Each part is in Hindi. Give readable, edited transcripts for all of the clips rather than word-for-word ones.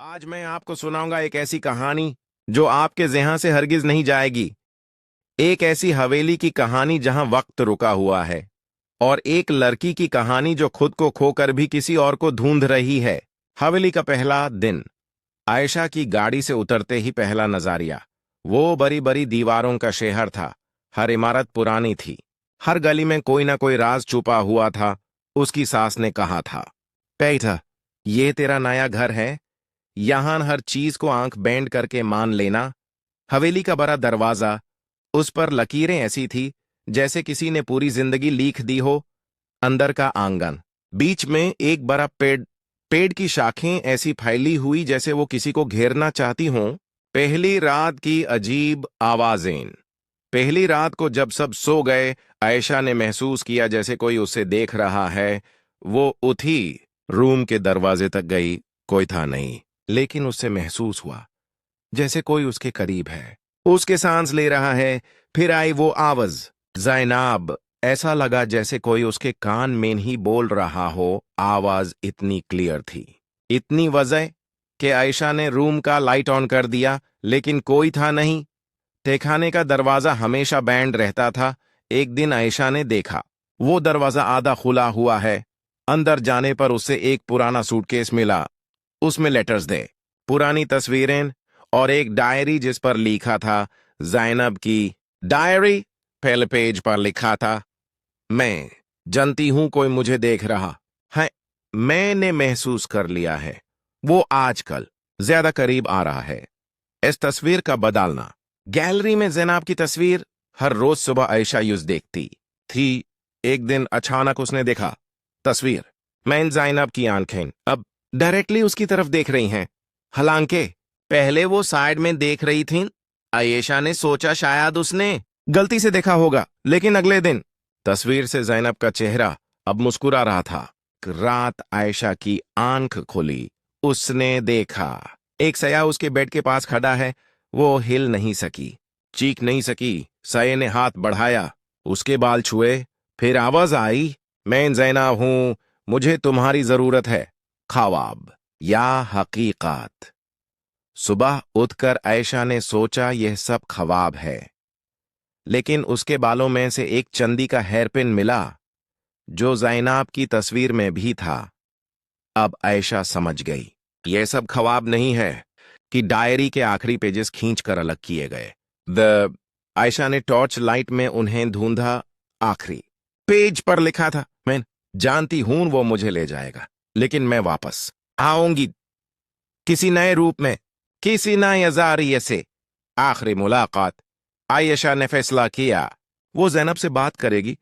आज मैं आपको सुनाऊंगा एक ऐसी कहानी जो आपके ज़हन से हरगिज नहीं जाएगी। एक ऐसी हवेली की कहानी जहां वक्त रुका हुआ है, और एक लड़की की कहानी जो खुद को खोकर भी किसी और को ढूंढ रही है। हवेली का पहला दिन। आयशा की गाड़ी से उतरते ही पहला नजारिया वो बड़ी बड़ी दीवारों का शहर था। हर इमारत पुरानी थी, हर गली में कोई ना कोई राज छुपा हुआ था। उसकी सास ने कहा था, बेटा, ये तेरा नया घर है, यहां हर चीज को आंख बैंड करके मान लेना। हवेली का बड़ा दरवाजा, उस पर लकीरें ऐसी थी जैसे किसी ने पूरी जिंदगी लिख दी हो। अंदर का आंगन, बीच में एक बड़ा पेड़, पेड़ की शाखें ऐसी फैली हुई जैसे वो किसी को घेरना चाहती हों। पहली रात की अजीब आवाजें। पहली रात को जब सब सो गए, आयशा ने महसूस किया जैसे कोई उसे देख रहा है। वो उठी, रूम के दरवाजे तक गई, कोई था नहीं, लेकिन उससे महसूस हुआ जैसे कोई उसके करीब है, उसके सांस ले रहा है। फिर आई वो आवाज, ज़ैनब। ऐसा लगा जैसे कोई उसके कान में ही बोल रहा हो। आवाज इतनी क्लियर थी, इतनी वजह कि आयशा ने रूम का लाइट ऑन कर दिया, लेकिन कोई था नहीं। तहखाने का दरवाजा हमेशा बैंड रहता था। एक दिन आयशा ने देखा, वो दरवाजा आधा खुला हुआ है। अंदर जाने पर उसे एक पुराना सूटकेस मिला। उसमें लेटर्स थे, पुरानी तस्वीरें और एक डायरी जिस पर लिखा था, ज़ैनब की डायरी। पहले पेज पर लिखा था, मैं जानती हूं कोई मुझे देख रहा है। मैंने महसूस कर लिया है वो आजकल ज्यादा करीब आ रहा है। इस तस्वीर का बदलना। गैलरी में ज़ैनब की तस्वीर हर रोज सुबह आयशा यूज देखती थी। एक दिन अचानक उसने देखा तस्वीर में ज़ैनब की आंखें अब डायरेक्टली उसकी तरफ देख रही हैं। हालांकि पहले वो साइड में देख रही थीं। आयशा ने सोचा शायद उसने गलती से देखा होगा, लेकिन अगले दिन तस्वीर से ज़ैनब का चेहरा अब मुस्कुरा रहा था। रात आयशा की आंख खुली, उसने देखा एक सया उसके बेड के पास खड़ा है। वो हिल नहीं सकी, चीख नहीं सकी। सये ने हाथ बढ़ाया, उसके बाल छुए। फिर आवाज आई, मैं ज़ैनब हूं, मुझे तुम्हारी जरूरत है। ख्वाब या हकीकत। सुबह उठकर आयशा ने सोचा यह सब ख्वाब है, लेकिन उसके बालों में से एक चांदी का हेयरपिन मिला जो ज़ैनब की तस्वीर में भी था। अब आयशा समझ गई यह सब ख्वाब नहीं है कि डायरी के आखिरी पेजेस खींचकर अलग किए गए। आयशा ने टॉर्च लाइट में उन्हें ढूंढा। आखिरी पेज पर लिखा था, मैं जानती हूं वो मुझे ले जाएगा, लेकिन मैं वापस आऊंगी किसी नए रूप में, किसी नए नज़रिए से। आखिरी मुलाकात। आयशा ने फैसला किया वो ज़ैनब से बात करेगी।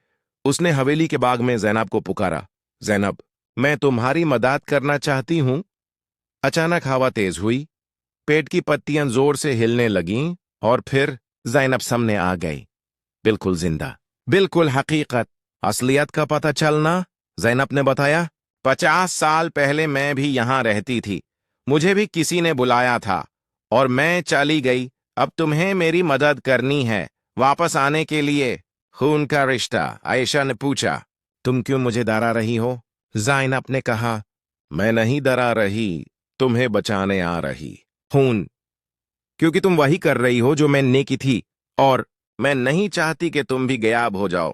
उसने हवेली के बाग में ज़ैनब को पुकारा, ज़ैनब, मैं तुम्हारी मदद करना चाहती हूं। अचानक हवा तेज हुई, पेड़ की पत्तियां जोर से हिलने लगीं, और फिर ज़ैनब सामने आ गई, बिल्कुल जिंदा, बिल्कुल हकीकत। असलियत का पता चलना। ज़ैनब ने बताया, 50 साल पहले मैं भी यहां रहती थी, मुझे भी किसी ने बुलाया था और मैं चली गई। अब तुम्हें मेरी मदद करनी है वापस आने के लिए। खून का रिश्ता। आयशा ने पूछा, तुम क्यों मुझे डरा रही हो? ज़ैनब ने कहा, मैं नहीं डरा रही, तुम्हें बचाने आ रही खून, क्योंकि तुम वही कर रही हो जो मैंने की थी, और मैं नहीं चाहती कि तुम भी गायब हो जाओ।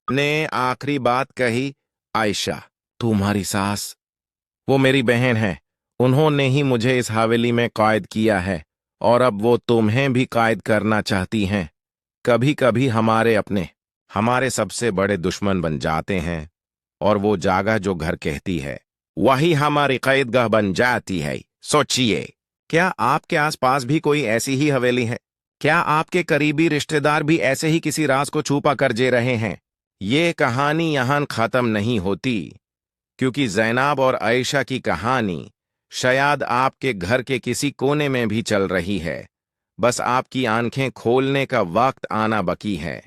ने आखिरी बात कही, आयशा, तुम्हारी सास, वो मेरी बहन है, उन्होंने ही मुझे इस हवेली में कैद किया है, और अब वो तुम्हें भी कैद करना चाहती हैं। कभी कभी हमारे अपने हमारे सबसे बड़े दुश्मन बन जाते हैं, और वो जगह जो घर कहती है वही हमारी कैदगाह बन जाती है। सोचिए, क्या आपके आसपास भी कोई ऐसी ही हवेली है? क्या आपके करीबी रिश्तेदार भी ऐसे ही किसी राज को छुपा कर जे रहे हैं? ये कहानी यहां खत्म नहीं होती, क्योंकि ज़ैनब और आयशा की कहानी शायद आपके घर के किसी कोने में भी चल रही है। बस आपकी आंखें खोलने का वक्त आना बाकी है।